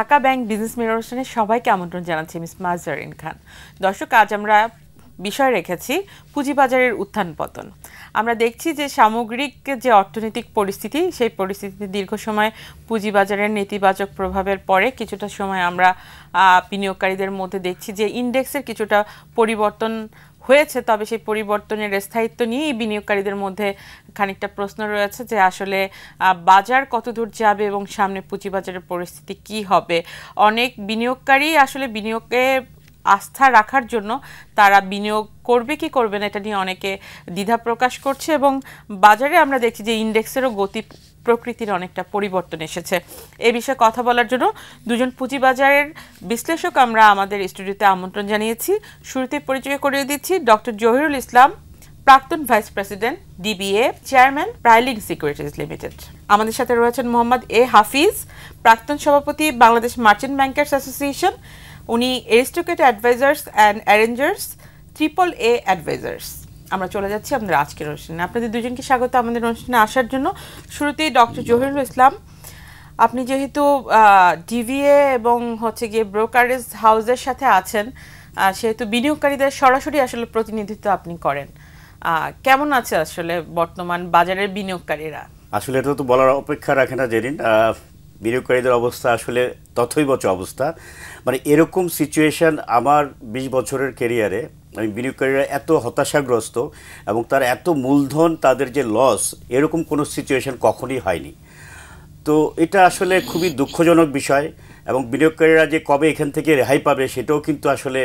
Dhaka bank business mirror অনুষ্ঠানে সবাইকে আমন্ত্রণ জানাচ্ছি মিস মাজহারিন খান। দর্শক, আজ আমরা বিষয় রেখেছি পুঁজিবাজারের উত্থান পতন। আমরা দেখছি যে সামগ্রিক যে অর্থনৈতিক পরিস্থিতি, সেই পরিস্থিতিতে দীর্ঘ সময় পুঁজিবাজারের নেতিবাচক প্রভাবের পরে কিছুটা সময় আমরা বিনিয়োগকারীদের মধ্যে দেখছি যে ইন্ডেক্সের কিছুটা পরিবর্তন হয়েছে, তবে সেই পরিবর্তনের স্থায়িত্ব নিয়েই বিনিয়োগকারীদের মধ্যে খানিকটা প্রশ্ন রয়েছে যে আসলে বাজার কতদূর যাবে এবং সামনে পুঁজিবাজারের পরিস্থিতি কি হবে। অনেক বিনিয়োগকারী আসলে বিনিয়োগে আস্থা রাখার জন্য তারা বিনিয়োগ করবে কি করবে না এটা নিয়ে অনেকে দ্বিধা প্রকাশ করছে, এবং বাজারে আমরা দেখছি যে ইন্ডেক্সেরও গতি প্রকৃতির অনেকটা পরিবর্তন এসেছে। এ বিষয়ে কথা বলার জন্য দুজন পুঁজিবাজারের বিশ্লেষক আমরা আমাদের স্টুডিওতে আমন্ত্রণ জানিয়েছি। শুরুতে পরিচয় করিয়ে দিচ্ছি ডক্টর জহিরুল ইসলাম, প্রাক্তন ভাইস প্রেসিডেন্ট ডিবিএ, চেয়ারম্যান প্রাইলিং সিকিউরিটিজ লিমিটেড। আমাদের সাথে রয়েছেন মোহাম্মদ এ হাফিজ, প্রাক্তন সভাপতি বাংলাদেশ মার্চেন্ট ব্যাংকার্স অ্যাসোসিয়েশন। উনি এরিস্টোক্রেট অ্যাডভাইজার্স অ্যান্ড অ্যারেঞ্জার্স, AAA অ্যাডভাইজার্স। আমরা চলে যাচ্ছি আমাদের আজকের অনুষ্ঠানে। আপনাদের দুজনকে স্বাগত আমাদের অনুষ্ঠানে আসার জন্য। শুরুতেই ডক্টর জহিরুল ইসলাম, আপনি যেহেতু ডিভিএ এবং গিয়ে ব্রোকারেজ হাউসের সাথে আছেন, সেহেতু বিনিয়োগকারীদের সরাসরি আসলে প্রতিনিধিত্ব আপনি করেন। কেমন আছে আসলে বর্তমান বাজারের বিনিয়োগকারীরা? আসলে এটা তো বলার অপেক্ষা রাখে না জেরিন। বিনিয়োগকারীদের অবস্থা আসলে তথৈবচ অবস্থা। মানে এরকম সিচুয়েশান আমার 20 বছরের ক্যারিয়ারে আমি বিনিয়োগকারীরা এত হতাশাগ্রস্ত এবং তার এত মূলধন, তাদের যে লস, এরকম কোনো সিচুয়েশান কখনই হয়নি। তো এটা আসলে খুবই দুঃখজনক বিষয়, এবং বিনিয়োগকারীরা যে কবে এখান থেকে রেহাই পাবে সেটাও কিন্তু আসলে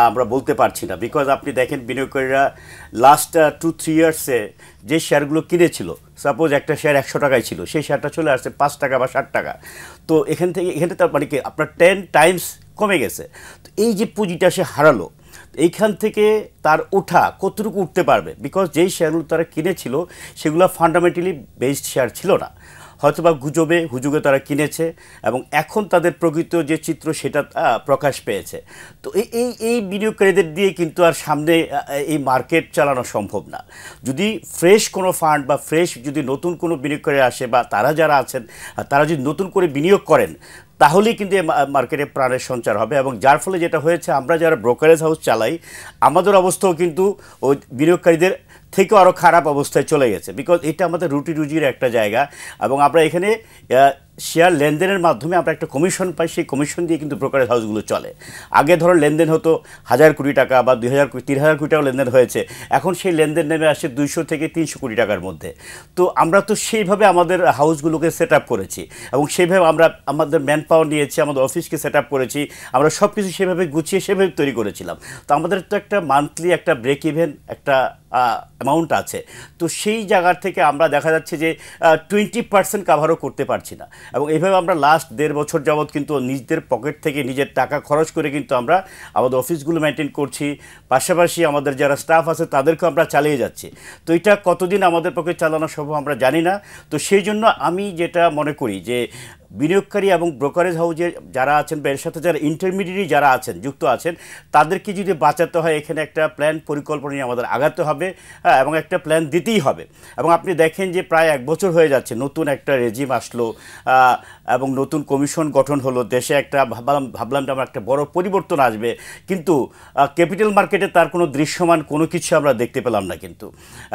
আমরা বলতে পারছি না। বিকজ আপনি দেখেন বিনিয়োগকারীরা লাস্ট 2-3 ইয়ার্সে যে শেয়ারগুলো কিনেছিল, সাপোজ একটা শেয়ার 100 টাকায় ছিল, সেই শেয়ারটা চলে আসছে 5 টাকা বা 60 টাকা। তো এখানে তার মানে কি আপনার 10 টাইমস কমে গেছে। তো এই যে পুঁজিটা সে হারালো, এইখান থেকে তার ওঠা কতটুকু উঠতে পারবে? বিকজ যেই শেয়ারগুলো তারা কিনেছিল সেগুলো ফান্ডামেন্টালি বেসড শেয়ার ছিল না, হয়তোবা হুজুগে তারা কিনেছে, এবং এখন তাদের প্রকৃত যে চিত্র সেটা প্রকাশ পেয়েছে। তো এই বিনিয়োগকারীদের দিয়ে কিন্তু আর সামনে এই মার্কেট চালানো সম্ভব না। যদি ফ্রেশ কোনো ফান্ড বা ফ্রেশ যদি নতুন কোনো বিনিয়োগকারী আসে, বা তারা যারা আছেন তারা যদি নতুন করে বিনিয়োগ করেন, তাহলেই কিন্তু মার্কেটে প্রাণের সঞ্চার হবে। এবং যার ফলে যেটা হয়েছে, আমরা যারা ব্রোকারেজ হাউস চালাই আমাদের অবস্থাও কিন্তু ওই বিনিয়োগকারীদের থেকেও আরও খারাপ অবস্থায় চলে গেছে। বিকজ এটা আমাদের রুজির একটা জায়গা, এবং আমরা এখানে শেয়ার লেনদেনের মাধ্যমে আমরা একটা কমিশন পাই, সেই কমিশন দিয়ে কিন্তু ব্রোকারেজ হাউসগুলো চলে। আগে ধরো লেনদেন হতো 1000 কোটি টাকা বা 3,000 কোটি টাকা লেনদেন হয়েছে, এখন সেই লেনদেন নেমে আসে 200 থেকে 300 কোটি টাকার মধ্যে। তো আমরা তো সেইভাবে আমাদের হাউসগুলোকে সেট আপ করেছি, এবং সেইভাবে আমরা আমাদের ম্যান পাওয়ার নিয়েছি, আমাদের অফিসকে সেট আপ করেছি, আমরা সব কিছু সেভাবে গুছিয়ে সেভাবে তৈরি করেছিলাম। তো আমাদের তো একটা মান্থলি একটা ব্রেক ইভেন একটা অ্যামাউন্ট আছে। তো সেই জায়গার থেকে আমরা দেখা যাচ্ছে যে 20% কাভারও করতে পারছি না, এবং এইভাবে আমরা লাস্ট 1.5 বছর যাবৎ কিন্তু নিজেদের পকেট থেকে নিজের টাকা খরচ করে কিন্তু আমরা আমাদের অফিসগুলো মেনটেন করছি, পাশাপাশি আমাদের যারা স্টাফ আছে তাদেরকেও আমরা চালিয়ে যাচ্ছি। তো এটা কতদিন আমাদের পক্ষে চালানো সম্ভব আমরা জানি না। তো সেই জন্য আমি যেটা মনে করি যে বিনিয়োগকারী এবং ব্রোকারেজ হাউসে যারা আছেন বা এর সাথে যারা ইন্টারমিডিয়েট যারা আছেন, যুক্ত আছেন, তাদেরকে যদি বাঁচাতে হয় এখানে একটা প্ল্যান পরিকল্পনা নিয়ে আমাদের আগাতে হবে, এবং একটা প্ল্যান দিতেই হবে। এবং আপনি দেখেন যে প্রায় 1 বছর হয়ে যাচ্ছে, নতুন একটা রেজিম আসলো এবং নতুন কমিশন গঠন হলো, দেশে একটা ভাবলাম যে আমরা একটা বড় পরিবর্তন আসবে, কিন্তু ক্যাপিটাল মার্কেটে তার কোনো দৃশ্যমান কোনো কিছু আমরা দেখতে পেলাম না কিন্তু।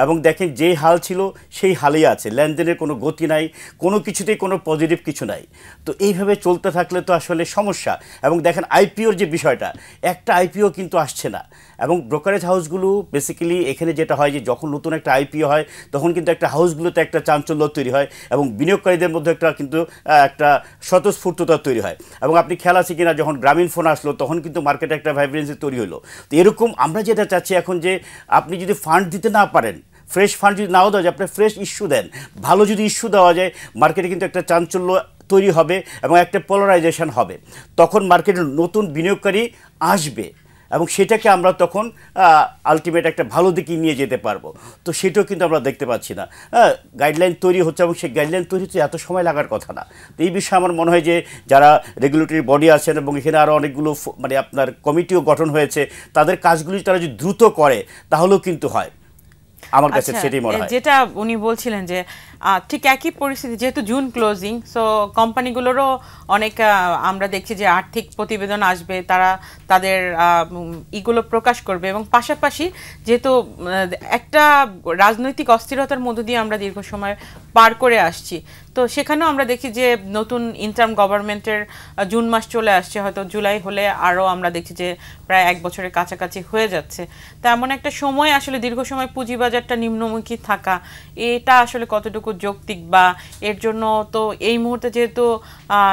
এবং দেখেন যেই হাল ছিল সেই হালেই আছে, লেনদেনের কোনো গতি নাই, কোনো কিছুতেই কোনো পজিটিভ কিছু নাই। তো এইভাবে চলতে থাকলে তো আসলে সমস্যা। এবং দেখেন আইপিওর যে বিষয়টা, একটা আইপিও কিন্তু আসছে না। এবং ব্রোকারেজ হাউসগুলো বেসিক্যালি এখানে যেটা হয় যে যখন নতুন একটা আইপিও হয় তখন কিন্তু একটা হাউসগুলোতে একটা চাঞ্চল্য তৈরি হয়, এবং বিনিয়োগকারীদের মধ্যে একটা স্বতঃস্ফূর্ততা তৈরি হয়। এবং আপনি খেয়াল আছে কিনা, যখন গ্রামীণ ফোন আসলো তখন কিন্তু মার্কেটে একটা ভাইব্রেন্সি তৈরি হলো। তো এরকম আমরা যেটা চাচ্ছি এখন, যে আপনি যদি ফান্ড দিতে না পারেন, ফ্রেশ ফান্ড যদি নাও দেওয়া যায়, আপনি ফ্রেশ ইস্যু দেন, ভালো যদি ইস্যু দেওয়া যায়, মার্কেটে কিন্তু একটা চাঞ্চল্য তৈরি হবে এবং একটা পোলারাইজেশন হবে। তখন মার্কেটে নতুন বিনিয়োগকারী আসবে, এবং সেটাকে আমরা তখন আলটিমেট একটা ভালো দিকে নিয়ে যেতে পারবো। তো সেটাও কিন্তু আমরা দেখতে পাচ্ছি না। গাইডলাইন তৈরি হচ্ছে, এবং সেই গাইডলাইন তৈরিতে এত সময় লাগার কথা না। তো এই বিষয়ে আমার মনে হয় যে যারা রেগুলেটরি বডি আছেন, এবং এখানে আরও অনেকগুলো মানে আপনার কমিটিও গঠন হয়েছে, তাদের কাজগুলি তারা যদি দ্রুত করে তাহলেও কিন্তু হয়। আমার কাছে সেটাই মনে হয়। যেটা উনি বলছিলেন যে ঠিক একই পরিস্থিতি, যেহেতু জুন ক্লোজিং, সো কোম্পানিগুলোরও অনেক আমরা দেখছি যে আর্থিক প্রতিবেদন আসবে, তারা তাদের ইগুলো প্রকাশ করবে, এবং পাশাপাশি যেহেতু একটা রাজনৈতিক অস্থিরতার মধ্য দিয়ে আমরা দীর্ঘ সময় পার করে আসছি, তো সেখানেও আমরা দেখি যে নতুন ইন্টার্ম গভর্নমেন্টের জুন মাস চলে আসছে, হয়তো জুলাই হলে আরও আমরা দেখছি যে প্রায় 1 বছরের কাছাকাছি হয়ে যাচ্ছে। তো এমন একটা সময় আসলে দীর্ঘ সময় পুঁজিবাজারটা নিম্নমুখী থাকা, এটা আসলে কতটুকু যৌক্তিক, বা এর জন্য তো এই মুহূর্তে যেহেতু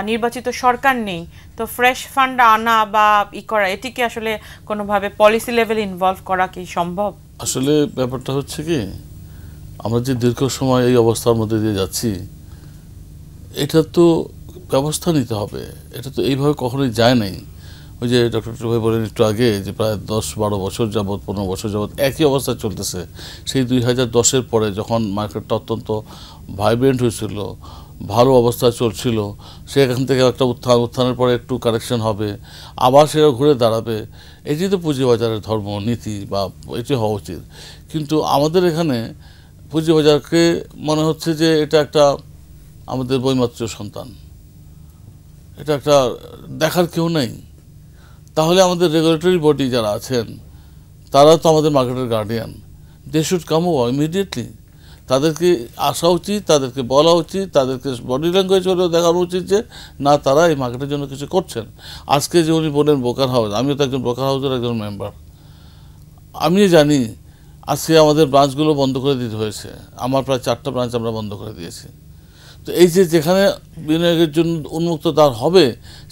নির্বাচিত সরকার নেই, তো ফ্রেশ ফান্ড আনা বা করা, এটিকে আসলে কোনোভাবে পলিসি লেভেল ইনভলভ করা কি সম্ভব? আসলে ব্যাপারটা হচ্ছে কি, আমরা যে দীর্ঘ সময় এই অবস্থার মধ্যে দিয়ে যাচ্ছি, এটা তো ব্যবস্থা নিতে হবে। এটা তো এইভাবে কখনোই যায় নাই। ওই যে ডক্টর ভাই বলেন একটু আগে যে প্রায় 10-12 বছর যাবৎ, 15 বছর যাবৎ একই অবস্থা চলতেছে। সেই 2010-এর পরে যখন মার্কেটটা অত্যন্ত ভাইব্রেন্ট হয়েছিল, ভালো অবস্থা চলছিল, সেখান থেকে একটা উত্থানের পরে একটু কারেকশন হবে, আবার সেটা ঘুরে দাঁড়াবে। এটি তো পুঁজিবাজারের ধর্ম, নীতি, বা এটি হওয়া উচিত। কিন্তু আমাদের এখানে পুঁজিবাজারকে মনে হচ্ছে যে এটা একটা আমাদের বৈমাত্র সন্তান, এটা একটা দেখার কেউ নেই। তাহলে আমাদের রেগুলেটরি বডি যারা আছেন, তারা তো আমাদের মার্কেটের guardian, they should come over immediately. তাদেরকে আসা উচিত, তাদেরকে বলা উচিত, তাদেরকে বডি ল্যাঙ্গুয়েজ হলেও দেখানো উচিত যে না, তারা এই মার্কেটের জন্য কিছু করছেন। আজকে যে উনি বলেন ব্রোকার হাউস, আমিও তো একজন ব্রোকার হাউসের একজন মেম্বার। আমি জানি আজকে আমাদের ব্রাঞ্চগুলো বন্ধ করে দিতে হয়েছে। আমার প্রায় 4টা ব্রাঞ্চ আমরা বন্ধ করে দিয়েছি। তো এই যে যেখানে বিনিয়োগের জন্য উন্মুক্ত দ্বার হবে,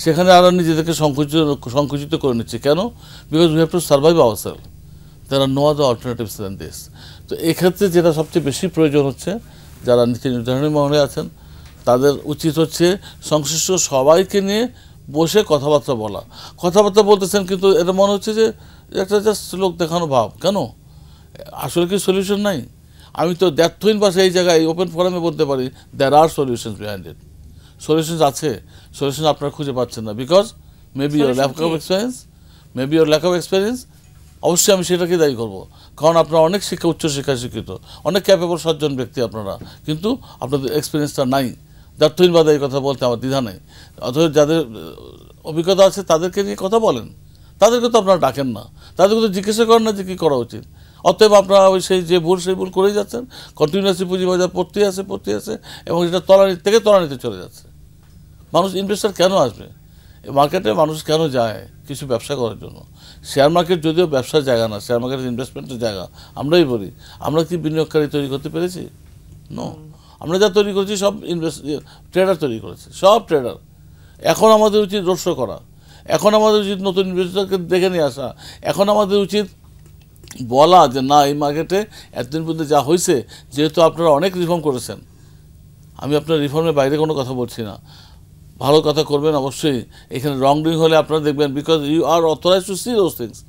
সেখানে আরও নিজেদেরকে সংকুচিত করে নিচ্ছে। কেন? Because we have to survive ourselves, there are no other alternatives than this. তো এক্ষেত্রে যেটা সবচেয়ে বেশি প্রয়োজন হচ্ছে, যারা নীতি নির্ধারণী মহলে আছেন, তাদের উচিত হচ্ছে সংশ্লিষ্ট সবাইকে নিয়ে বসে কথাবার্তা বলা। কথাবার্তা বলতেছেন, কিন্তু এটা মনে হচ্ছে যে একটা জাস্ট লোক দেখানো ভাব। কেন? আসলে কি সলিউশন নাই? আমি তো দ্ব্যর্থহীন ভাষায় এই জায়গায় ওপেন ফোরামে বলতে পারি, there are solutions behind it. Solutions আছে, সলিউশন আপনারা খুঁজে পাচ্ছেন না, because maybe your lack of experience. অবশ্যই আমি সেটাকে দায়ী করবো, কারণ আপনারা অনেক উচ্চশিক্ষায় শিক্ষিত, অনেক ক্যাপেবল সজ্জন ব্যক্তি আপনারা, কিন্তু আপনাদের এক্সপিরিয়েন্সটা নাই। দ্ব্যর্থহীনভাবে এই কথা বলতে আমার দ্বিধা নেই। অথচ যাদের অভিজ্ঞতা আছে তাদেরকে নিয়ে কথা বলেন, তাদেরকে তো আপনারা ডাকেন না, তাদেরকে তো জিজ্ঞাসা করেন না যে কী করা উচিত। অতএব আপনারা ওই সেই ভুল করেই যাচ্ছেন। কন্টিনিউয়াসলি পুঁজিবাজার পড়তে আছে, এবং এটা তলানিতে থেকে তলানিতে চলে যাচ্ছে। মানুষ ইনভেস্টার কেন আসবে মার্কেটে? মানুষ কেন যায়? কিছু ব্যবসা করার জন্য। শেয়ার মার্কেট যদিও ব্যবসার জায়গা না, শেয়ার মার্কেট ইনভেস্টমেন্টের জায়গা। আমরাই বলি, আমরা কি বিনিয়োগকারী তৈরি করতে পেরেছি? নো। আমরা যা তৈরি করেছি সব ট্রেডার তৈরি করেছে, সব ট্রেডার। এখন আমাদের উচিত রোড শো করা, এখন আমাদের উচিত নতুন ইনভেস্টরকে দেখে নিয়ে আসা, এখন আমাদের উচিত বলা যে না, এই মার্কেটে এতদিন পর্যন্ত যা হয়েছে, যেহেতু আপনারা অনেক রিফর্ম করেছেন, আমি আপনার রিফর্মের বাইরে কোনো কথা বলছি না, ভালো কথা করবেন অবশ্যই। এখানে রং ডুইং হলে আপনারা দেখবেন, because you are authorise to see those things.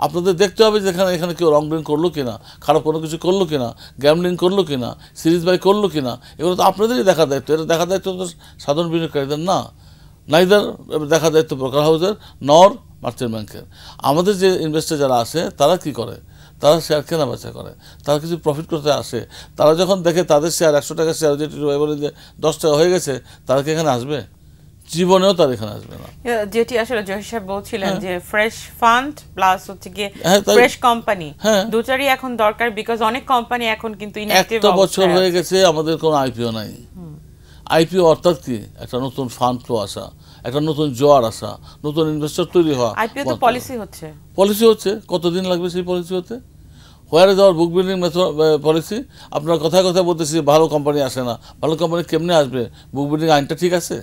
আপনাদের দেখতে হবে যে এখানে কেউ রং ডুইং করলো কিনা, খারাপ কোনো কিছু করলো কিনা, গ্যামলিং করলো কিনা, সিরিজ বাই করলো কিনা, এগুলো তো আপনাদেরই দেখার দায়িত্ব। এটা দেখার দায়িত্ব তো সাধারণ বিনিয়োগকারীদের না, নাইদার দেখার দায়িত্ব ব্রোকার হাউসের নর মার্চেন্ট ব্যাংকের। আমাদের যে ইনভেস্টর যারা আসে, তারা কি করে? তারা শেয়ার কেনা বেচা করে, তারা কিছু প্রফিট করতে আসে। তারা যখন দেখে তাদের শেয়ার 100 টাকার শেয়ার যেটি বলে যে 10 টাকা হয়ে গেছে, তারা কি এখানে আসবে? জীবনেও তার এখানে আসবে না। যেটি আসলে জহির সাহেব বলছিলেন যে ফ্রেশ ফান্ড প্লাস হচ্ছে গিয়ে ফ্রেশ কোম্পানি, দুটারই এখন দরকার, বিকজ অনেক কোম্পানি এখন কিন্তু ইনঅ্যাক্টিভ। একটা বছর হয়ে গেছে আমাদের কোনো আইপিও নাই। আইপিও অর্থাৎ কি? একটা নতুন ফান্ড ফ্লো আসা, একটা নতুন জোয়ার আসা, নতুন ইনভেস্টর তৈরি হওয়া। আইপিও তো পলিসি হচ্ছে, কতদিন লাগবে সেই পলিসি হতে? Where is our book building policy? আপনার কথায় কথায় বলতেছি ভালো কোম্পানি আসে না। ভালো কোম্পানি কেমনে আসবে? বুক বিল্ডিং আইনটা ঠিক আছে?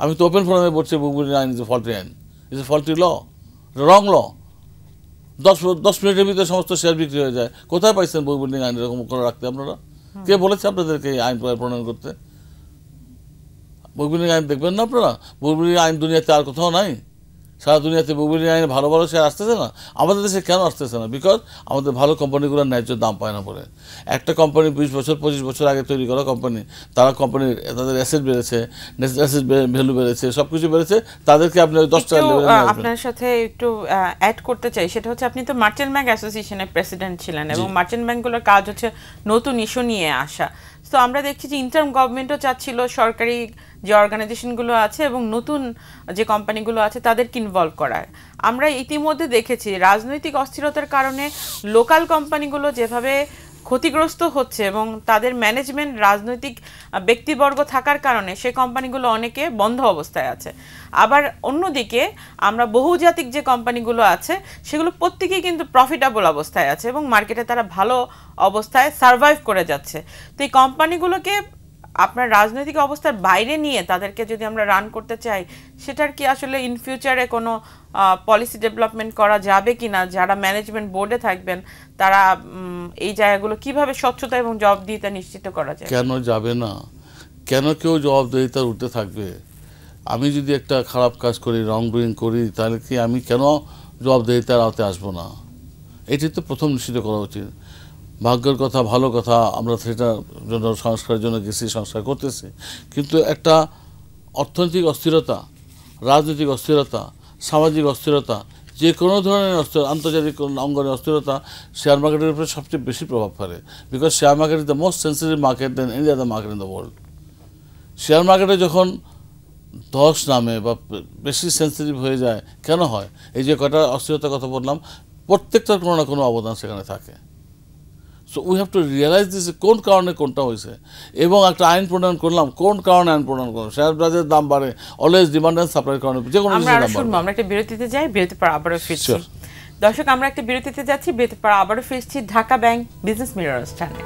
আমি তো ওপেন ফোরামে বলছি বুক বিল্ডিং আইন ইজ এ ফল্টি আইন, ইজ এ ফল্টি ল, রং ল। 10 মিনিটের ভিতরে সমস্ত শেয়ার বিক্রি হয়ে যায়। কোথায় পাইছেন বুক বিল্ডিং আইন এরকম করে রাখতে আপনারা? কে বলেছে আপনাদেরকে এই আইন প্রণয়ন করতে? বুক বিল্ডিং আইন দেখবেন না আপনারা? বুক বিল্ডিং আইন দুনিয়াতে আর কোথাও নাই। সারা দুনিয়াতে বুবুলি আইনে ভালো ভালো শেয়ার আসতেছে না, আমাদের দেশে কেন আসতেছে না? বিকজ আমাদের ভালো কোম্পানিগুলোর ন্যায্য দাম পায় না বলে। একটা কোম্পানি 20 বছর 25 বছর আগে তৈরি করা কোম্পানি, তারা কোম্পানির তাদের অ্যাসেট বেড়েছে, অ্যাসেট ভ্যালু বেড়েছে, সব কিছু বেড়েছে, তাদেরকে আপনি 10 টাকা আপনার সাথে একটু অ্যাড করতে চাই, সেটা হচ্ছে আপনি তো মার্চেন্ট ব্যাংক অ্যাসোসিয়েশনের প্রেসিডেন্ট ছিলেন এবং মার্চেন্ট ব্যাংকগুলোর কাজ হচ্ছে নতুন ইস্যু নিয়ে আসা। তো আমরা দেখছি যে ইন্টার্ম গভর্নমেন্টও চাচ্ছিল সরকারি যে অর্গানাইজেশনগুলো আছে এবং নতুন যে কোম্পানিগুলো আছে তাদেরকে ইনভলভ করার। আমরা ইতিমধ্যে দেখেছি রাজনৈতিক অস্থিরতার কারণে লোকাল কোম্পানিগুলো যেভাবে ক্ষতিগ্রস্ত হচ্ছে এবং তাদের ম্যানেজমেন্ট রাজনৈতিক ব্যক্তিবর্গ থাকার কারণে সেই কোম্পানিগুলো অনেকে বন্ধ অবস্থায় আছে। আবার অন্যদিকে আমরা বহুজাতিক যে কোম্পানিগুলো আছে সেগুলো প্রত্যেকেই কিন্তু প্রফিটেবল অবস্থায় আছে এবং মার্কেটে তারা ভালো অবস্থায় সার্ভাইভ করে যাচ্ছে। তো এই কোম্পানিগুলোকে আপনার রাজনৈতিক অবস্থার বাইরে নিয়ে তাদেরকে যদি আমরা রান করতে চাই, সেটার কি আসলে ইন ফিউচারে কোনো পলিসি ডেভেলপমেন্ট করা যাবে কিনা? যারা ম্যানেজমেন্ট বোর্ডে থাকবেন তারা এই জায়গাগুলো কিভাবে স্বচ্ছতা এবং জবাবদিহিতা নিশ্চিত করা যায়? কেন যাবে না? কেন কেউ জবাবদিহিতার উঠতে থাকবে? আমি যদি একটা খারাপ কাজ করি, রং ডুইং করি, তাহলে কি আমি কেন জবাবদিহিতার আওতায় আসবো না? এটি তো প্রথম নিশ্চিত করা উচিত। ভাগ্যের কথা, ভালো কথা, আমরা সেটার জন্য সংস্কারের জন্য গেছি, সংস্কার করতেছি, কিন্তু একটা অর্থনৈতিক অস্থিরতা, রাজনৈতিক অস্থিরতা, সামাজিক অস্থিরতা, যে কোনো ধরনের আন্তর্জাতিক অঙ্গনের অস্থিরতা শেয়ার মার্কেটের উপরে সবচেয়ে বেশি প্রভাব ফেলে। Because share market is the most sensitive market than any other market in the world. Share মার্কেটে যখন ধস নামে বা বেশি সেন্সিটিভ হয়ে যায়, কেন হয়? এই যে কটা অস্থিরতার কথা বললাম, প্রত্যেকটার কোনো না কোনো অবদান সেখানে থাকে। So we have to realise this, কোন কারণে কোনটা হয়েছে, এবং একটা আইন প্রণয়ন করলাম, কোন কারণে আইন প্রণয়ন করলাম। শেয়ার বাজারের দাম বাড়ে অলওয়েজ ডিমান্ড অ্যান্ড সাপ্লাইয়ের কারণে, যে কোনো আমরা একটা বিরতিতে যাই, বিরতির পর আবারও ফিরছি। দর্শক, আমরা একটা বিরতিতে যাচ্ছি, বিরতির পর আবারও ফিরছি ঢাকা ব্যাংক বিজনেস মিরর অনুষ্ঠানে।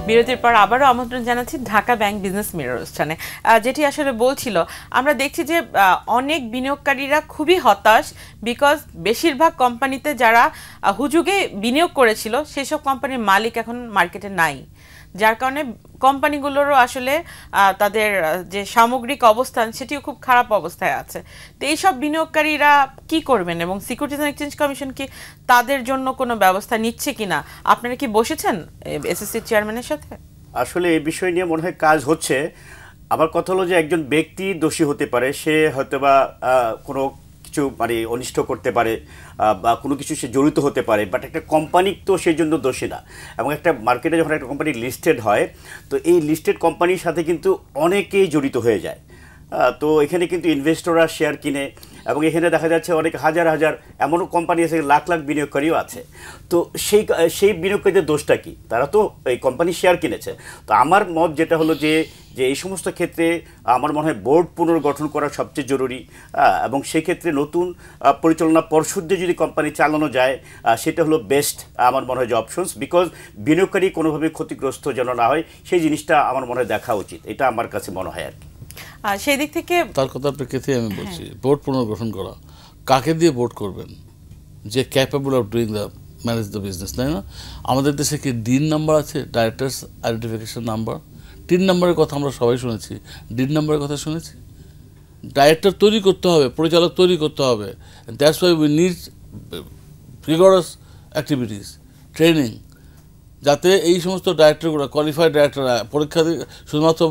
বিরতির পর আবারও আমন্ত্রণ জানাচ্ছি ঢাকা ব্যাংক বিজনেস মিরর অনুষ্ঠানে। যেটি আসলে বলছিল, আমরা দেখছি যে অনেক বিনিয়োগকারীরা খুবই হতাশ, বিকজ বেশিরভাগ কোম্পানিতে যারা হুজুগে বিনিয়োগ করেছিল সেসব কোম্পানির মালিক এখন মার্কেটে নাই, যার কারণে কোম্পানিগুলোরও আসলে তাদের যে সামগ্রিক অবস্থান সেটিও খুব খারাপ অবস্থায় আছে। তো এইসব বিনিয়োগকারীরা কি করবেন এবং সিকিউরিটিজ অ্যান্ড এক্সচেঞ্জ কমিশন কি তাদের জন্য কোনো ব্যবস্থা নিচ্ছে কিনা? আপনারা কি বসেছেন এসএসসি চেয়ারম্যানের সাথে? আসলে এই বিষয় নিয়ে মনে হয় কাজ হচ্ছে। আমার কথা হলো যে একজন ব্যক্তি দোষী হতে পারে, সে হয়তোবা কোনো কিছু মানে অনিষ্ট করতে পারে বা কোনো কিছু সে জড়িত হতে পারে, বাট একটা কোম্পানি তো সেই জন্য দোষী না। এবং একটা মার্কেটে যখন একটা কোম্পানি লিস্টেড হয়, তো এই লিস্টেড কোম্পানির সাথে কিন্তু অনেকেই জড়িত হয়ে যায়। তো এখানে কিন্তু ইনভেস্টররা শেয়ার কিনে, এবং এখানে দেখা যাচ্ছে অনেক হাজার হাজার এমনও কোম্পানি আছে, লাখ লাখ বিনিয়োগকারীও আছে। তো সেই বিনিয়োগকারীদের দোষটা কি? তারা তো এই কোম্পানি শেয়ার কিনেছে। তো আমার মত যেটা হলো যে এই সমস্ত ক্ষেত্রে আমার মনে হয় বোর্ড পুনর্গঠন করা সবচেয়ে জরুরি, এবং সেক্ষেত্রে নতুন পরিচালনা পর্ষদ দিয়ে যদি কোম্পানি চালানো যায়, সেটা হলো বেস্ট আমার মনে হয় যে অপশনস। বিকজ বিনিয়োগকারী কোনোভাবে ক্ষতিগ্রস্ত যেন না হয়, সেই জিনিসটা আমার মনে হয় দেখা উচিত। এটা আমার কাছে মনে হয় আর কি। সেই দিক থেকে তার কথার প্রেক্ষিতে আমি বলছি, বোর্ড পুনর্গঠন করা, কাকে দিয়ে বোর্ড করবেন? যে capable of doing the manage the business, তাই না? আমাদের দেশে কি ডিন নাম্বার আছে, ডাইরেক্টরস আইডেন্টিফিকেশন নাম্বার? 3 নম্বরের কথা আমরা সবাই শুনেছি, ডিন নাম্বারের কথা শুনেছি? ডাইরেক্টর তৈরি করতে হবে, পরিচালক তৈরি করতে হবে। That's why we need rigorous activities, training, যাতে এই সমস্ত ডাইরেক্টরগুলো, কোয়ালিফাইড ডাইরেক্টররা পরীক্ষা শুধুমাত্র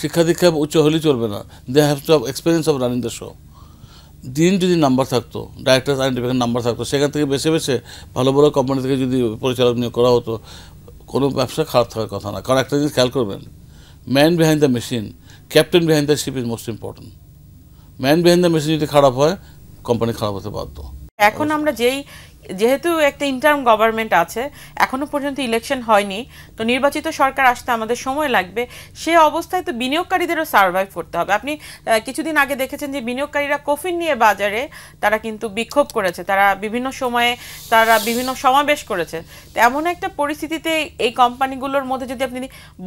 শিক্ষা দীক্ষা উচ্চ হলেই চলবে না, they have to have experience of running the show. দিন যদি নাম্বার থাকতো, ডাইরেক্টর আইডেন্টিফিকেশন নাম্বার থাকতো, সেখান থেকে বেছে বেছে ভালো ভালো কোম্পানি থেকে যদি পরিচালক নিয়োগ করা হতো, কোনো ব্যবসা খারাপ থাকার কথা না। কারণ একটা জিনিস খেয়াল করবেন, man behind the machine, captain behind the ship is most important. Man behind the machine যদি খারাপ হয়, কোম্পানি খারাপ হতে বাধ্য। এখন আমরা যেহেতু একটা ইন্টার্ম গভর্নমেন্ট আছে, এখনো পর্যন্ত ইলেকশন হয়নি, তো নির্বাচিত সরকার আসতে আমাদের সময় লাগবে। সে অবস্থায় তো বিনিয়োগকারীদেরও সার্ভাইভ করতে হবে। আপনি কিছুদিন আগে দেখেছেন যে বিনিয়োগকারীরা কফিন নিয়ে বাজারে তারা কিন্তু বিক্ষোভ করেছে, তারা বিভিন্ন সময়ে তারা বিভিন্ন সমাবেশ করেছে। তো এমন একটা পরিস্থিতিতে এই কোম্পানিগুলোর মধ্যে যদি আপনি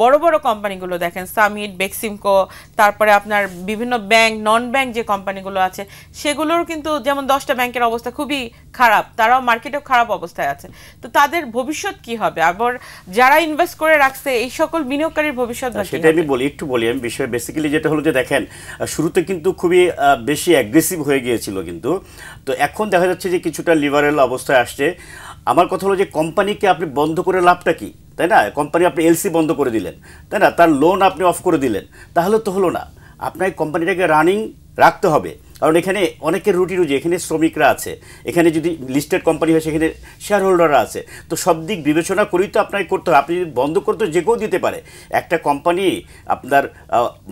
বড় বড় কোম্পানিগুলো দেখেন, সামিট, বেক্সিমকো, তারপরে আপনার বিভিন্ন ব্যাংক, নন ব্যাংক যে কোম্পানিগুলো আছে, সেগুলোর কিন্তু যেমন 10টা ব্যাংকের অবস্থা খুবই খারাপ, তারাও মার্কেটও খারাপ অবস্থায় আছে, তো তাদের ভবিষ্যৎ কি হবে? আবার যারা ইনভেস্ট করে রাখছে এই সকল বিনিয়োগকারীর ভবিষ্যৎ বা কি সেটা আমি হবে? একটু বলি আমি বিষয় বেসিক্যালি যেটা হলো যে দেখেন শুরুতে কিন্তু খুবই বেশি অ্যাগ্রেসিভ হয়ে গিয়েছিল, কিন্তু তো এখন দেখা যাচ্ছে যে কিছুটা লিবারেল অবস্থায় আসছে। আমার কথা হলো যে কোম্পানিকে আপনি বন্ধ করে লাভটা কি, তাই না? কোম্পানি আপনি এলসি বন্ধ করে দিলেন, তাই না? তার লোন আপনি অফ করে দিলেন, তাহলে তো হলো না। আপনার কোম্পানিটাকে রানিং রাখতে হবে, কারণ এখানে অনেকের রুটি রুজি, এখানে শ্রমিকরা আছে, এখানে যদি লিস্টেড কোম্পানি হয় সেখানে শেয়ার হোল্ডাররা আছে, তো সব দিক বিবেচনা করেই তো আপনাকে করতে হবে। আপনি যদি বন্ধ করতে যে কেউ দিতে পারে। একটা কোম্পানি আপনার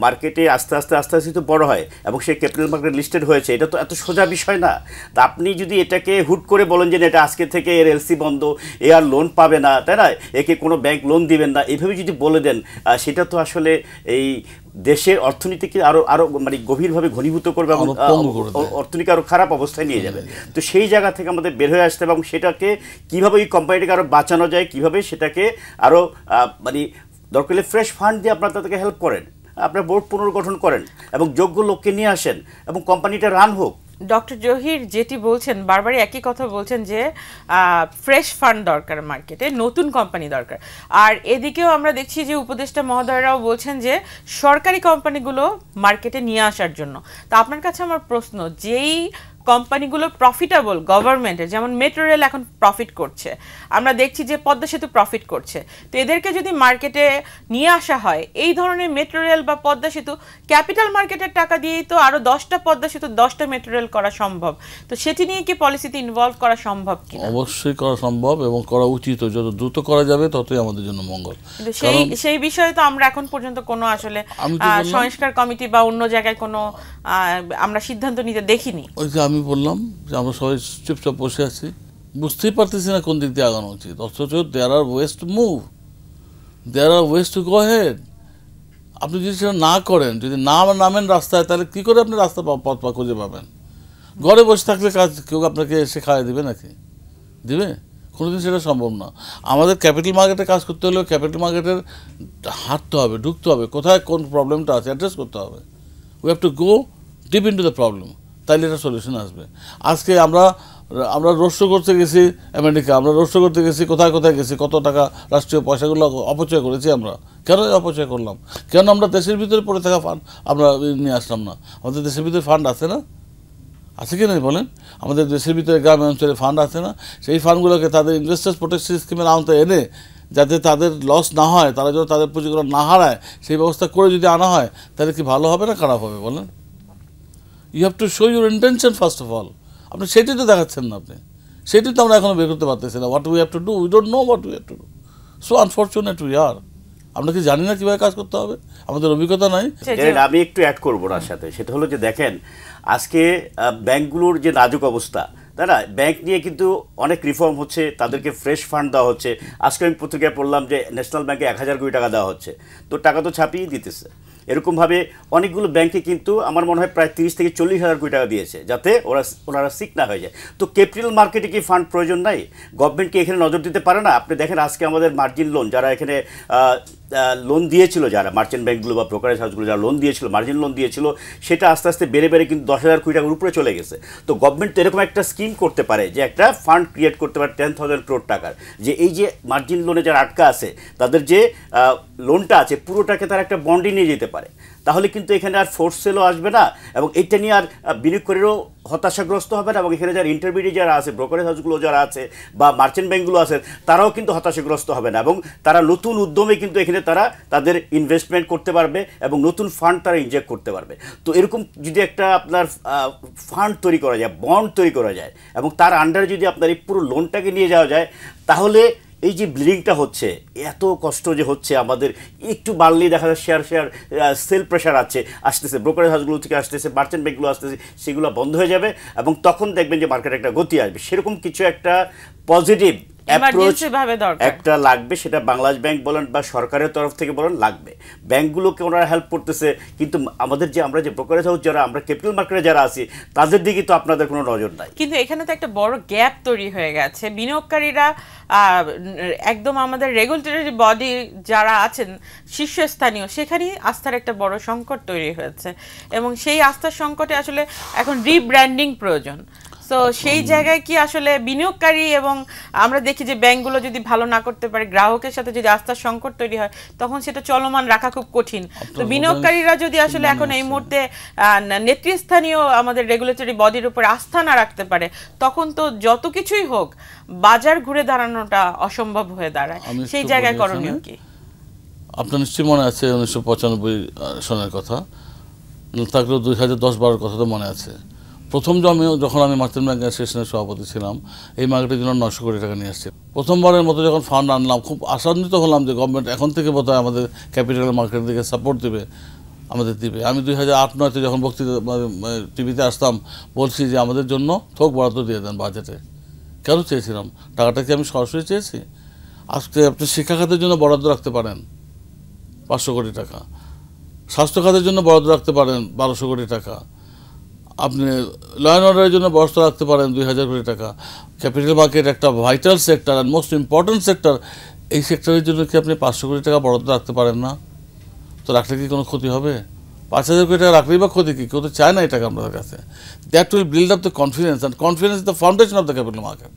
মার্কেটে আস্তে আস্তে আস্তে আস্তে তো বড় হয় এবং সেই ক্যাপিটাল মার্কেট লিস্টেড হয়েছে, এটা তো এত সোজা বিষয় না। তা আপনি যদি এটাকে হুট করে বলেন যে এটা আজকে থেকে এর এলসি বন্ধ, এ আর লোন পাবে না, তাই না, একে কোনো ব্যাংক লোন দিবেন না, এইভাবে যদি বলে দেন সেটা তো আসলে এই দেশের অর্থনীতিকে আরো আরো মানে গভীরভাবে ঘনীভূত করবে এবং অর্থনীতি আরো খারাপ অবস্থায় নিয়ে যাবে। তো সেই জায়গা থেকে আমাদের বের হয়ে আসতে হবে এবং সেটাকে কিভাবে এই কোম্পানিটাকে আরো বাঁচানো যায়, কিভাবে সেটাকে আরো মানে দরকার হলে ফ্রেশ ফান্ড দিয়ে আপনার তাদেরকে হেল্প করেন, আপনার বোর্ড পুনর্গঠন করেন এবং যোগ্য লোককে নিয়ে আসেন এবং কোম্পানিটা রান হোক। ডক্টর জহির যেটি বলছেন, বারবারই একই কথা বলছেন যে ফ্রেশ ফান্ড দরকার, মার্কেটে নতুন কোম্পানি দরকার। আর এদিকেও আমরা দেখছি যে উপদেষ্টা মহোদয়রাও বলছেন যে সরকারি কোম্পানিগুলো মার্কেটে নিয়ে আসার জন্য। তো আপনার কাছে আমার প্রশ্ন, যেই কোম্পানিগুলো প্রফিটেবল গভর্নমেন্টের, যেমন মেট্রো রেল এখন প্রফিট করছে, আমরা দেখছি যে পদ্মা সেতু প্রফিট করছে, তো এদেরকে যদি মার্কেটে নিয়ে আসা হয়, এই ধরনের মেট্রো রেল বা পদ্মা সেতু ক্যাপিটাল মার্কেটের টাকা দিয়েই তো আরো 10টা পদ্মা সেতু 10টা মেট্রো রেল করা সম্ভব। তো সেটি নিয়ে কি পলিসিতে ইনভলভ করা সম্ভব কি? অবশ্যই করা সম্ভব এবং করা উচিত, যত দ্রুত করা যাবে ততই আমাদের জন্য মঙ্গল। কিন্তু সেই বিষয়ে তো আমরা এখন পর্যন্ত কোনো আসলে সংস্কার কমিটি বা অন্য জায়গায় কোনো আমরা সিদ্ধান্ত নিতে দেখিনি। ওই যে আমি বললাম যে আমরা সবাই চুপচাপ বসে আছি, বুঝতেই পারতেছি না কোন দিক দিয়ে আগানো উচিত, অথচ there are ways to move, there are ways to go ahead. আপনি যদি সেটা না করেন, যদি না নামেন রাস্তায়, তাহলে কী করে আপনি রাস্তা পথ পা খুঁজে পাবেন? ঘরে বসে থাকলে কাজ কেউ আপনাকে এসে খাওয়াই দেবে নাকি? দিবে? কোনোদিন সেটা সম্ভব না। আমাদের ক্যাপিটাল মার্কেটে কাজ করতে হলেও ক্যাপিটাল মার্কেটের হাঁটতে হবে, ঢুকতে হবে, কোথায় কোন প্রবলেমটা আছে অ্যাড্রেস করতে হবে। We have to go deep in to the problem, তাইলে এটা সলিউশন আসবে। আজকে আমরা রোস্ট করতে গেছি আমেরিকা, আমরা রোস্ট করতে গেছি কোথায় কোথায় গেছি, কত টাকা রাষ্ট্রীয় পয়সাগুলো অপচয় করেছি আমরা। কেন অপচয় করলাম? কেন আমরা দেশের ভিতরে পড়ে থাকা ফান্ড আমরা নিয়ে আসলাম না? আমাদের দেশের ভিতরে ফান্ড আছে না? আছে কি নাই বলেন? আমাদের দেশের ভিতরে গ্রামে অঞ্চলে ফান্ড আছে না? সেই ফান্ডগুলোকে তাদের ইনভেস্টার্স প্রোটেকশন স্কিমের আওতায় এনে যাতে তাদের লস না হয়, তারা যেন তাদের পুঁজিগুলো না হারায়, সেই ব্যবস্থা করে যদি আনা হয়, তাহলে কি ভালো হবে না খারাপ হবে বলেন? You have to show your intention first of all. আপনি সেটাই তো দেখাচ্ছেন না, আপনি সেটাই তো আমরা এখনো বের করতে পারতেছি না। What we have to do, we don't know what we have to do. So unfortunate we are. আমরা কি জানি না কীভাবে কাজ করতে হবে? আমাদের অভিজ্ঞতা নাই। আমি একটু অ্যাড করবো ওনার সাথে, সেটা হলো যে দেখেন আজকে ব্যাংকগুলোর যে নাজুক অবস্থা, তাই না, ব্যাংক নিয়ে কিন্তু অনেক রিফর্ম হচ্ছে, তাদেরকে ফ্রেশ ফান্ড দেওয়া হচ্ছে। আজকে আমি পত্রিকায় পড়লাম যে ন্যাশনাল ব্যাংকে 1000 কোটি টাকা দেওয়া হচ্ছে, তো টাকা তো ছাপিয়ে দিতেছে। এরকমভাবে অনেকগুলো ব্যাংকে কিন্তু আমার মনে হয় প্রায় 30 থেকে 40,000 কোটি টাকা দিয়েছে, যাতে ওনারা সিক না হয়ে যায়। তো ক্যাপিটাল মার্কেটে কি ফান্ড প্রয়োজন নাই? গভর্নমেন্ট কি এখানে নজর দিতে পারে না? আপনি দেখেন আজকে আমাদের মার্জিন লোন, যারা এখানে লোন দিয়েছিল, যারা মার্চেন্ট ব্যাংকগুলো বা ব্রোকারেজ হাউসগুলো যারা লোন দিয়েছিল, মার্জিন লোন দিয়েছিল, সেটা আস্তে আস্তে বেড়ে বেড়ে কিন্তু 10,000 কোটি টাকার উপরে চলে গেছে। তো গভর্নমেন্ট তো এরকম একটা স্কিম করতে পারে যে একটা ফান্ড ক্রিয়েট করতে পারে 10,000 crore টাকার, যে এই যে মার্জিন লোনে যারা আটকা আছে তাদের যে লোনটা আছে পুরোটাকে তারা একটা বন্ডে নিয়ে যেতে পারে। তাহলে কিন্তু এখানে আর ফোর্স সেলও আসবে না এবং এটা নিয়ে আর বিনিয়োগকারীরও হতাশাগ্রস্ত হবে না, এবং এখানে যারা ইন্টারমিডিয়েট যারা আছে, ব্রোকারেজ হাউসগুলো যারা আছে বা মার্চেন্ট ব্যাংকগুলো আছে, তারাও কিন্তু হতাশাগ্রস্ত হবে না এবং তারা নতুন উদ্যমে কিন্তু এখানে তারা তাদের ইনভেস্টমেন্ট করতে পারবে এবং নতুন ফান্ড তারা ইনজেক্ট করতে পারবে। তো এরকম যদি একটা আপনার ফান্ড তৈরি করা যায়, বন্ড তৈরি করা যায় এবং তার আন্ডারে যদি আপনার এই পুরো লোনটাকে নিয়ে যাওয়া যায়, তাহলে এই যে ব্লিডিংটা হচ্ছে, এত কষ্ট যে হচ্ছে আমাদের, একটু বাড়লেই দেখা যায় শেয়ার সেল প্রেশার আসতেছে, ব্রোকারেজ হাউসগুলো থেকে আসতেছে, মার্চেন্ট ব্যাংকগুলো আসতেছে, সেগুলো বন্ধ হয়ে যাবে এবং তখন দেখবেন যে মার্কেটে একটা গতি আসবে। সেরকম কিছু একটা পজিটিভ অ্যাপ্রোচ একটা লাগবে, সেটা বাংলাদেশ ব্যাংক বলেন বা সরকারের তরফ থেকে বলেন লাগবে। ব্যাংকগুলোকে ওনারা হেল্প করতেছে, কিন্তু আমাদের যে আমরা যে ব্রোকারেজ হাউস যারা, আমরা ক্যাপিটাল মার্কেটে যারা আছি, তাদের দিকে তো আপনাদের কোনো নজর নাই। কিন্তু এখানে তো একটা বড় গ্যাপ তৈরি হয়ে গেছে। বিনিয়োগকারীরা একদম আমাদের রেগুলেটরি বডি যারা আছেন শীর্ষস্থানীয়, সেখানেই আস্থার একটা বড় সংকট তৈরি হয়েছে এবং সেই আস্থার সংকটে আসলে এখন রিব্র্যান্ডিং প্রয়োজন। তো সেই জায়গায় কি আসলে বিনিয়োগকারী এবং আমরা দেখি যে ব্যাংকগুলো যদি ভালো না করতে পারে, গ্রাহকের সাথে যদি আস্থার সংকট তৈরি হয়, তখন সেটা চলমান রাখা খুব কঠিন। তো বিনিয়োগকারীরা যদি আসলে এখন এই মুহূর্তে নেতৃস্থানীয় আমাদের রেগুলেটরি বডির উপর আস্থা না রাখতে পারে, তখন তো যত কিছুই হোক বাজার ঘুরে দাঁড়ানোটা অসম্ভব হয়ে দাঁড়ায়। সেই জায়গায় করণীয় কি? আপনার নিশ্চয়ই মনে আছে 1995 সনের কথা, থাকলেও 2010-12 কথা তো মনে আছে। প্রথম যখন আমি মার্চেন্ট ব্যাংক অ্যাসোসিয়েশনের সভাপতি ছিলাম, এই মার্কেটের জন্য 900 কোটি টাকা নিয়ে আসছি। প্রথমবারের মতো যখন ফান্ড আনলাম, খুব আশান্বিত হলাম যে গভর্নমেন্ট এখন থেকে বোধহয় আমাদের ক্যাপিটাল মার্কেটের দিকে সাপোর্ট দেবে, আমাদের দিবে। আমি 2008-09-তে যখন বক্তৃতা টিভিতে আসতাম, বলছি যে আমাদের জন্য থোক বরাদ্দ দিয়ে দেন বাজেটে। কেন চেয়েছিলাম? টাকাটা কি আমি সরাসরি চেয়েছি? আজকে আপনি শিক্ষা খাতের জন্য বরাদ্দ রাখতে পারেন 500 কোটি টাকা, স্বাস্থ্য খাতের জন্য বরাদ্দ রাখতে পারেন 1200 কোটি টাকা, আপনি ল অ্যান্ড অর্ডারের জন্য বরাদ্দ রাখতে পারেন 2000 কোটি টাকা। ক্যাপিটাল মার্কেট একটা vital sector and most important sector, এই সেক্টরের জন্য কি আপনি 500 কোটি টাকা বরাদ্দ রাখতে পারেন না? তো রাখলে কি কোনো ক্ষতি হবে? 5000 কোটি টাকা রাখলেই বা ক্ষতি কি? কেউ তো চায় না এই টাকা আমাদের কাছে। That will build up the confidence, and confidence is the foundation of the capital market.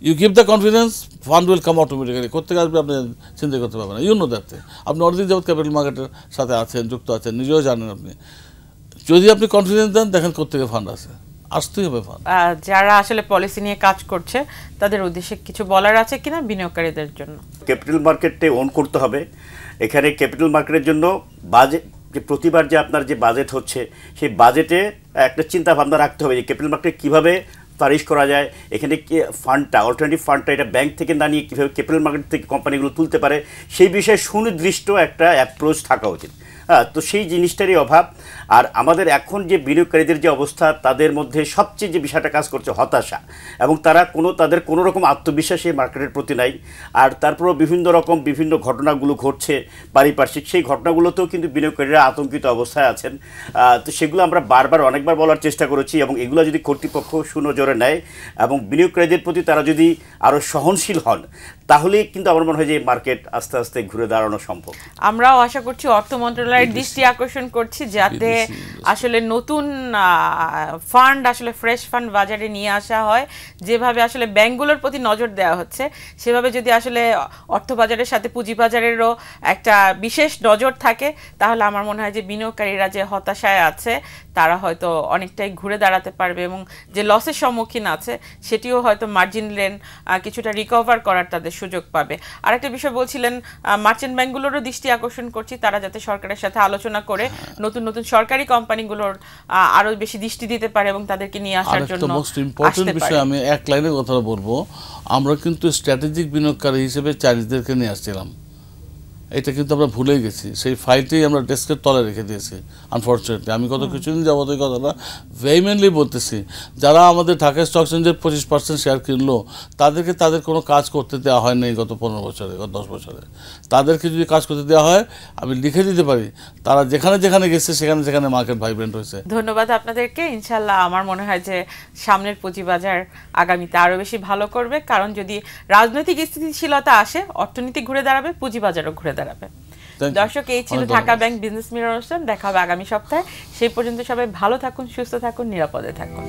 You give the confidence, fund will come automatically. কোথেকে আসবে আপনি চিন্তা করতে পারবেন না। You know that. আপনি অনেকদিন যাবত ক্যাপিটাল মার্কেটের সাথে আছেন, যুক্ত আছেন, নিজেও জানেন। আপনি যদি আপনি কনফিডেন্স দেন, দেখেন কোথেকে ফান্ড আছে, আসতেই হবে ফান্ড। যারা আসলে পলিসি নিয়ে কাজ করছে তাদের উদ্দেশ্যে কিছু বলার আছে কিনা বিনিয়োগকারীদের জন্য? ক্যাপিটাল মার্কেটে ওন করতে হবে। এখানে ক্যাপিটাল মার্কেটের জন্য বাজেট, যে প্রতিবার যে আপনার যে বাজেট হচ্ছে, সেই বাজেটে একটা চিন্তা ভাবনা রাখতে হবে যে ক্যাপিটাল মার্কেট কীভাবে ফারিশ করা যায়, এখানে কি ফান্ডটা, অল্টারনেটিভ ফান্ডটা এটা ব্যাংক থেকে না নিয়ে কীভাবে ক্যাপিটাল মার্কেট থেকে কোম্পানিগুলো তুলতে পারে, সেই বিষয়ে সুনির্দিষ্ট একটা অ্যাপ্রোচ থাকা উচিত। হ্যাঁ, তো সেই জিনিসটারই অভাব। আর আমাদের এখন যে বিনিয়োগকারীদের যে অবস্থা, তাদের মধ্যে সবচেয়ে যে বিষয়টা কাজ করছে হতাশা, এবং তাদের কোনো রকম আত্মবিশ্বাস এই মার্কেটের প্রতি নাই। আর তারপরেও বিভিন্ন ঘটনাগুলো ঘটছে পারিপার্শ্বিক, সেই ঘটনাগুলোতেও কিন্তু বিনিয়োগকারীরা আতঙ্কিত অবস্থায় আছেন। তো সেগুলো আমরা অনেকবার বলার চেষ্টা করেছি, এবং এগুলো যদি কর্তৃপক্ষ সুনজরে নেয় এবং বিনিয়োগকারীদের প্রতি তারা যদি আরও সহনশীল হন, তাহলেই কিন্তু আমার মনে হয় যে মার্কেট আস্তে আস্তে ঘুরে দাঁড়ানো সম্ভব। আমরাও আশা করছি, অর্থ মন্ত্রণালয়ের দৃষ্টি আকর্ষণ করছি যাতে আসলে নতুন ফান্ড, আসলে ফ্রেশ ফান্ড বাজারে নিয়ে আসা হয়। যেভাবে আসলে ব্যাংকগুলোর প্রতি নজর দেওয়া হচ্ছে, সেভাবে যদি আসলে অর্থবাজারের সাথে পুঁজিবাজারেরও একটা বিশেষ নজর থাকে, তাহলে আমার মনে হয় যে বিনিয়োগকারীরা যে হতাশায় আছে তারা হয়তো অনেকটাই ঘুরে দাঁড়াতে পারবে, এবং যে লসের সম্মুখীন আছে সেটিও হয়তো মার্জিন লেন কিছুটা রিকভার করার তাদের সুযোগ পাবে। আরেকটা বিষয় বলছিলেন, মার্চেন্ট ব্যাংকগুলোরও দৃষ্টি আকর্ষণ করছি তারা যাতে সরকারের সাথে আলোচনা করে নতুন নতুন সরকারি কোম্পানিগুলোর আরো বেশি দৃষ্টি দিতে পারে এবং তাদেরকে নিয়ে আসার জন্য মোস্ট ইম্পর্টেন্ট বিষয় আমি এক লাইনে কথা বলবো। আমরা কিন্তু স্ট্র্যাটেজিক বিনিয়োগকারী হিসেবে চাইনিজদেরকে নিয়ে আসছিলাম, এটা কিন্তু আমরা ভুলে গেছি। সেই ফাইলটাই আমরা ডেস্কের তলে রেখে দিয়েছি আনফর্চুনেটলি। আমি গত কিছুদিন যাবত এই কথাটা ভেহিমেন্টলি বলতেছি, যারা আমাদের ঢাকা স্টক এক্সচেঞ্জের 25% শেয়ার কিনলো, তাদের কোনো কাজ করতে দেওয়া হয়নি গত 15 বছরে, গত 10 বছরে। তাদেরকে যদি কাজ করতে দেওয়া হয়, আমি লিখে দিতে পারি, তারা যেখানে গেছে সেখানে মার্কেট ভাইব্রেন্ট হয়েছে। ধন্যবাদ আপনাদেরকে। ইনশাল্লাহ আমার মনে হয় যে সামনের পুঁজিবাজার আগামীতে আরো বেশি ভালো করবে, কারণ যদি রাজনৈতিক স্থিতিশীলতা আসে, অর্থনীতি ঘুরে দাঁড়াবে, পুঁজিবাজারও ঘুরে দাঁড়াবে। দর্শক, এই ছিল ঢাকা ব্যাংক বিজনেস মিরর অনুষ্ঠান। দেখা হবে আগামী সপ্তাহে। সেই পর্যন্ত সবাই ভালো থাকুন, সুস্থ থাকুন, নিরাপদে থাকুন।